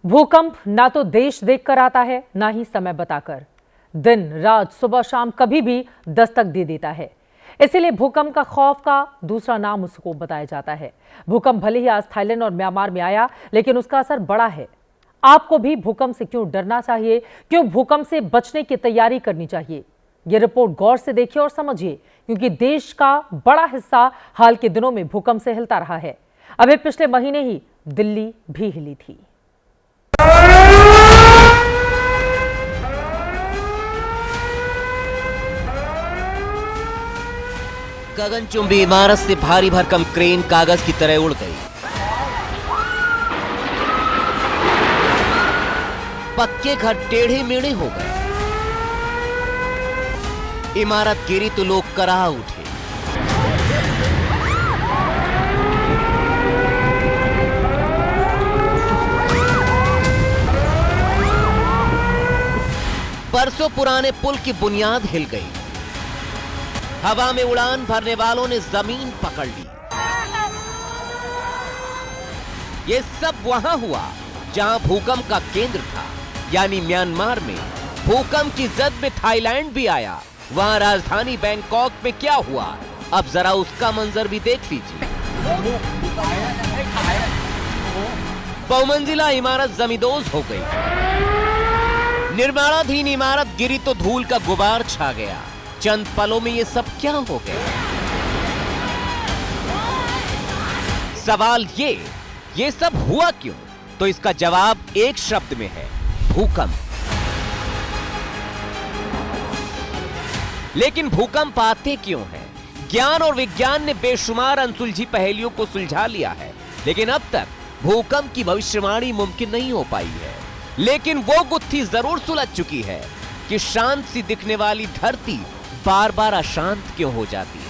भूकंप ना तो देश देखकर आता है ना ही समय बताकर। दिन रात सुबह शाम कभी भी दस्तक दे देता है। इसीलिए भूकंप का खौफ का दूसरा नाम उसको बताया जाता है। भूकंप भले ही आज थाईलैंड और म्यांमार में आया, लेकिन उसका असर बड़ा है। आपको भी भूकंप से क्यों डरना चाहिए, क्यों भूकंप से बचने की तैयारी करनी चाहिए, ये रिपोर्ट गौर से देखिए और समझिए, क्योंकि देश का बड़ा हिस्सा हाल के दिनों में भूकंप से हिलता रहा है। अभी पिछले महीने ही दिल्ली भी हिली थी। गगनचुंबी इमारत से भारी भरकम क्रेन कागज की तरह उड़ गई। पक्के घर टेढ़े मेढ़े हो गए। इमारत गिरी तो लोग कराह उठे। बरसों पुराने पुल की बुनियाद हिल गई। हवा में उड़ान भरने वालों ने जमीन पकड़ ली। ये सब वहां हुआ जहां भूकंप का केंद्र था, यानी म्यांमार में। भूकंप की जद में थाईलैंड भी आया। वहां राजधानी बैंकॉक में क्या हुआ, अब जरा उसका मंजर भी देख लीजिए। बहुमंजिला इमारत जमींदोज हो गई। निर्माणाधीन इमारत गिरी तो धूल का गुबार छा गया। चंद पलों में ये सब क्या हो गया? सवाल ये सब हुआ क्यों? तो इसका जवाब एक शब्द में है, भूकंप। लेकिन भूकंप आते क्यों हैं? ज्ञान और विज्ञान ने बेशुमार अनसुलझी पहेलियों को सुलझा लिया है, लेकिन अब तक भूकंप की भविष्यवाणी मुमकिन नहीं हो पाई है। लेकिन वो गुत्थी जरूर सुलझ चुकी है कि शांत सी दिखने वाली धरती बार बार अशांत क्यों हो जाती है।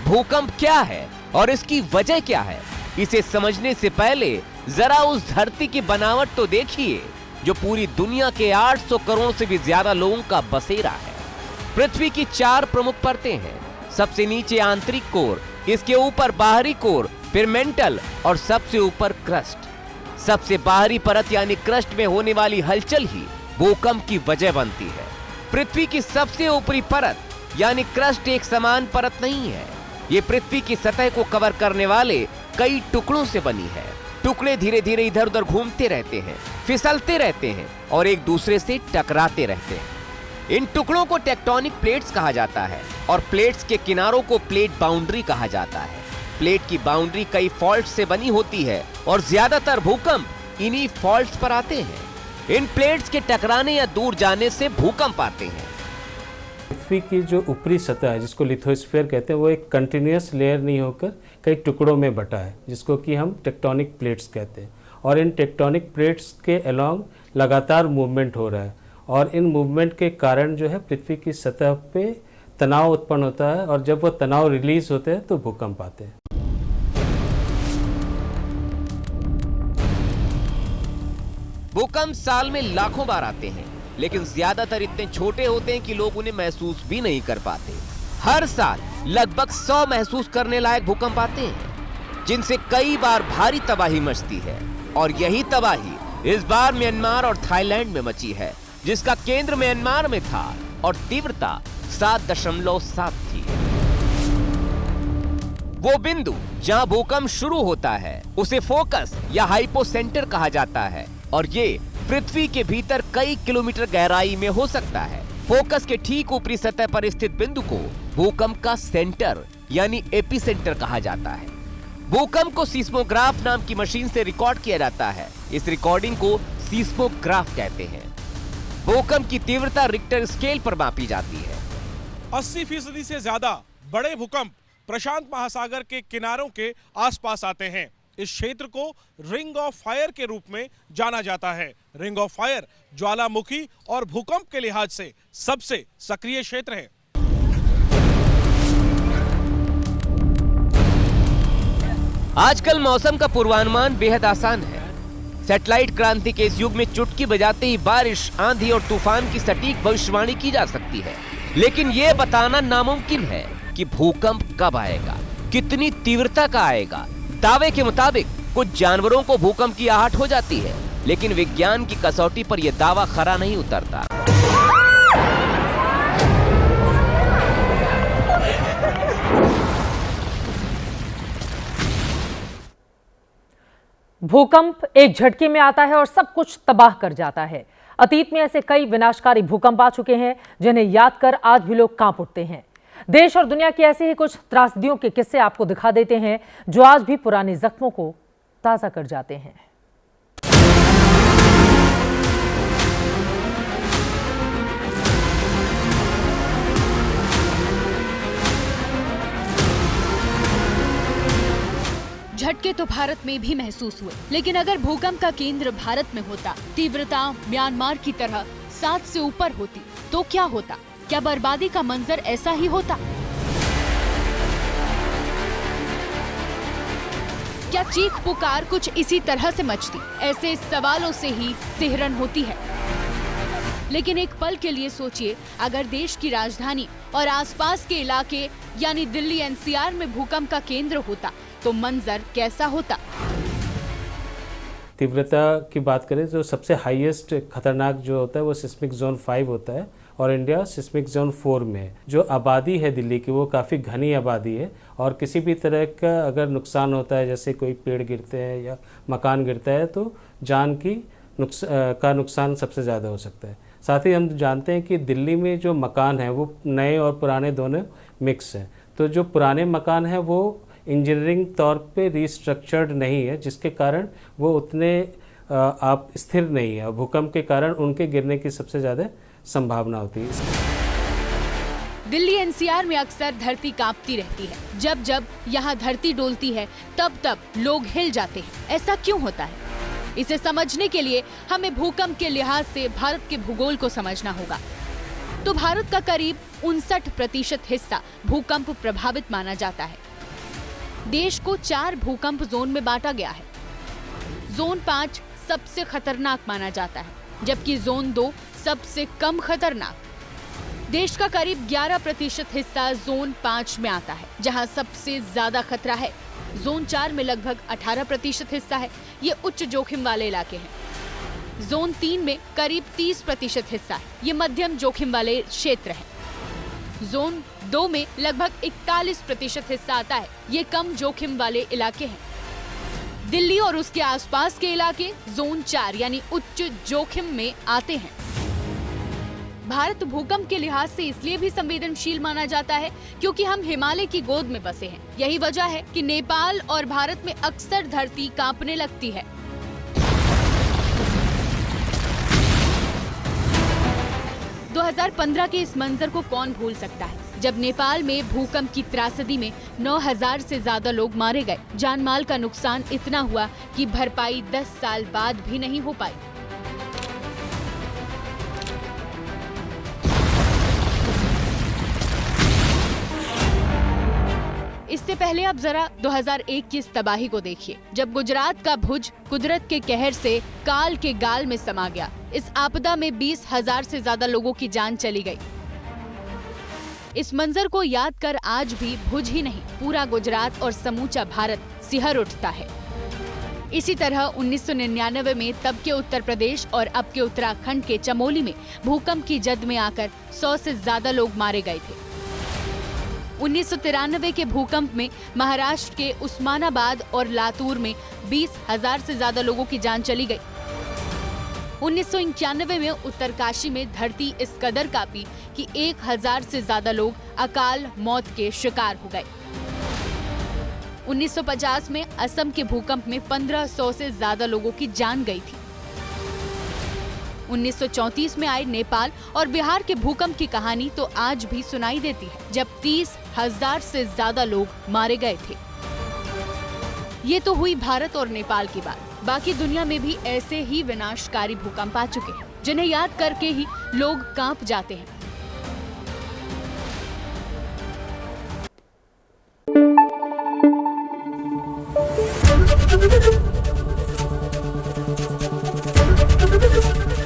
भूकंप क्या है और इसकी वजह क्या है, इसे समझने से पहले जरा उस धरती की बनावट तो देखिए, जो पूरी दुनिया के 800 करोड़ से भी ज्यादा लोगों का बसेरा है। पृथ्वी की 4 प्रमुख परतें हैं। सबसे नीचे आंतरिक कोर, इसके ऊपर बाहरी कोर, फिर मेंटल और सबसे ऊपर क्रस्ट। सबसे बाहरी परत यानी क्रस्ट में होने वाली हलचल ही भूकंप की वजह बनती है। पृथ्वी की सबसे ऊपरी परत यानी क्रस्ट एक समान परत नहीं है। ये पृथ्वी की सतह को कवर करने वाले कई टुकड़ों से बनी है। टुकड़े धीरे धीरे इधर उधर घूमते रहते हैं, फिसलते रहते हैं और एक दूसरे से टकराते रहते हैं। इन टुकड़ों को टेक्टोनिक प्लेट्स कहा जाता है और प्लेट्स के किनारों को प्लेट बाउंड्री कहा जाता है। प्लेट की बाउंड्री कई फॉल्ट से बनी होती है और ज्यादातर भूकंप इन्हीं फॉल्ट्स पर आते हैं। इन प्लेट्स के टकराने या दूर जाने से भूकंप आते हैं। पृथ्वी की जो ऊपरी सतह है, जिसको लिथोस्फीयर कहते हैं, वो एक कंटिन्यूअस लेयर नहीं होकर कई टुकड़ों में बटा है, जिसको कि हम टेक्टोनिक प्लेट्स कहते हैं। और इन टेक्टोनिक प्लेट्स के अलोंग लगातार मूवमेंट हो रहा है और इन मूवमेंट के कारण जो है पृथ्वी की सतह पे तनाव उत्पन्न होता है और जब वो तनाव रिलीज होते हैं तो भूकंप आते हैं। भूकंप साल में लाखों बार आते हैं, लेकिन ज्यादातर इतने छोटे होते हैं कि लोग उन्हें महसूस भी नहीं कर पाते। हर साल लगभग 100 महसूस करने लायक भूकंप आते हैं, जिनसे कई बार भारी तबाही मचती है। और यही तबाही इस बार म्यांमार और थाईलैंड में मची है, जिसका केंद्र म्यांमार में था और तीव्रता 7.7 थी। वो बिंदु जहां भूकंप शुरू होता है उसे फोकस या हाइपोसेंटर कहा जाता है और ये पृथ्वी के भीतर कई किलोमीटर गहराई में हो सकता है। फोकस के ठीक ऊपरी सतह पर स्थित बिंदु को भूकंप का सेंटर यानी एपिसेंटर कहा जाता है। भूकंप को सीस्मोग्राफ नाम की मशीन से रिकॉर्ड किया जाता है। इस रिकॉर्डिंग को सीस्मोग्राफ कहते हैं। भूकंप की तीव्रता रिक्टर स्केल पर मापी जाती है। 80% से ज्यादा बड़े भूकंप प्रशांत महासागर के किनारों के आसपास आते हैं। इस क्षेत्र को रिंग ऑफ फायर के रूप में जाना जाता है। रिंग ऑफ फायर ज्वालामुखी और भूकंप के लिहाज से सबसे सक्रिय क्षेत्र है। आजकल मौसम का पूर्वानुमान बेहद आसान है। सैटेलाइट क्रांति के इस युग में चुटकी बजाते ही बारिश, आंधी और तूफान की सटीक भविष्यवाणी की जा सकती है, लेकिन यह बताना नामुमकिन है कि भूकंप कब आएगा, कितनी तीव्रता का आएगा, दावे के मुताबिक कुछ जानवरों को भूकंप की आहट हो जाती है, लेकिन विज्ञान की कसौटी पर यह दावा खरा नहीं उतरता। भूकंप एक झटके में आता है और सब कुछ तबाह कर जाता है। अतीत में ऐसे कई विनाशकारी भूकंप आ चुके हैं जिन्हें याद कर आज भी लोग कांप उठते हैं। देश और दुनिया की ऐसे ही कुछ त्रासदियों के किस्से आपको दिखा देते हैं जो आज भी पुराने जख्मों को ताजा कर जाते हैं। झटके तो भारत में भी महसूस हुए, लेकिन अगर भूकंप का केंद्र भारत में होता, तीव्रता म्यांमार की तरह 7 से ऊपर होती, तो क्या होता? क्या बर्बादी का मंजर ऐसा ही होता? क्या चीख पुकार कुछ इसी तरह से मचती? ऐसे सवालों से ही सिहरन होती है। लेकिन एक पल के लिए सोचिए, अगर देश की राजधानी और आसपास के इलाके यानी दिल्ली एनसीआर में भूकंप का केंद्र होता तो मंजर कैसा होता? तीव्रता की बात करें तो सबसे हाईएस्ट खतरनाक जो होता है वो सिस्मिक जोन 5 होता है और इंडिया सिस्मिक जोन 4 में है। जो आबादी है दिल्ली की वो काफ़ी घनी आबादी है और किसी भी तरह का अगर नुकसान होता है, जैसे कोई पेड़ गिरते हैं या मकान गिरता है, तो जान की नुकसान सबसे ज़्यादा हो सकता है। साथ ही हम जानते हैं कि दिल्ली में जो मकान है वो नए और पुराने दोनों मिक्स हैं। तो जो पुराने मकान हैं वो इंजीनियरिंग तौर पे रिस्ट्रक्चर्ड नहीं है, जिसके कारण वो उतने आप स्थिर नहीं है। भूकंप के कारण उनके गिरने की सबसे ज़्यादा संभावना होती है। दिल्ली एनसीआर में अक्सर धरती कांपती रहती है। जब जब यहाँ धरती डोलती है तब तब लोग हिल जाते हैं। ऐसा क्यों होता है? इसे समझने के लिए हमें भूकंप के लिहाज से भारत के भूगोल को समझना होगा। तो भारत का करीब 59% हिस्सा भूकंप प्रभावित माना जाता है। देश को 4 भूकंप जोन में बांटा गया है। जोन 5 सबसे खतरनाक माना जाता है, जबकि जोन 2 सबसे कम खतरनाक। देश का करीब 11% हिस्सा जोन 5 में आता है, जहां सबसे ज्यादा खतरा है। जोन 4 में लगभग 18% हिस्सा है। ये उच्च जोखिम वाले इलाके हैं। जोन 3 में करीब 30% हिस्सा है। ये मध्यम जोखिम वाले क्षेत्र हैं। जोन 2 में लगभग 41% हिस्सा आता है। ये कम जोखिम वाले इलाके हैं। दिल्ली और उसके आसपास के इलाके जोन 4 यानी उच्च जोखिम में आते हैं। भारत भूकंप के लिहाज से इसलिए भी संवेदनशील माना जाता है क्योंकि हम हिमालय की गोद में बसे हैं। यही वजह है कि नेपाल और भारत में अक्सर धरती कांपने लगती है। – 2015 के इस मंजर को कौन भूल सकता है, जब नेपाल में भूकंप की त्रासदी में 9000 से ज्यादा लोग मारे गए। जानमाल का नुकसान इतना हुआ कि भरपाई 10 साल बाद भी नहीं हो पाई। इससे पहले आप जरा 2001 की इस तबाही को देखिए, जब गुजरात का भुज कुदरत के कहर से काल के गाल में समा गया। इस आपदा में 20,000 से ज्यादा लोगों की जान चली गई। इस मंजर को याद कर आज भी भुज ही नहीं, पूरा गुजरात और समूचा भारत सिहर उठता है। इसी तरह 1999 में तब के उत्तर प्रदेश और अब के उत्तराखंड के चमोली में भूकंप की जद में आकर 100 से ज्यादा लोग मारे गए थे। 1993 के भूकंप में महाराष्ट्र के उस्मानाबाद और लातूर में 20,000 से ज्यादा लोगों की जान चली गई। 1991 में उत्तरकाशी में धरती इस कदर कांपी कि 1000 से ज्यादा लोग अकाल मौत के शिकार हो गए। 1950 में असम के भूकंप में 1500 से ज्यादा लोगों की जान गई थी। 1934 में आए नेपाल और बिहार के भूकंप की कहानी तो आज भी सुनाई देती है, जब 30,000 से ज्यादा लोग मारे गए थे। ये तो हुई भारत और नेपाल की बात। बाकी दुनिया में भी ऐसे ही विनाशकारी भूकंप आ चुके हैं, जिन्हें याद करके ही लोग कांप जाते हैं।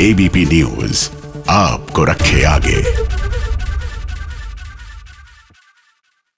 एबीपी न्यूज आपको रखे आगे।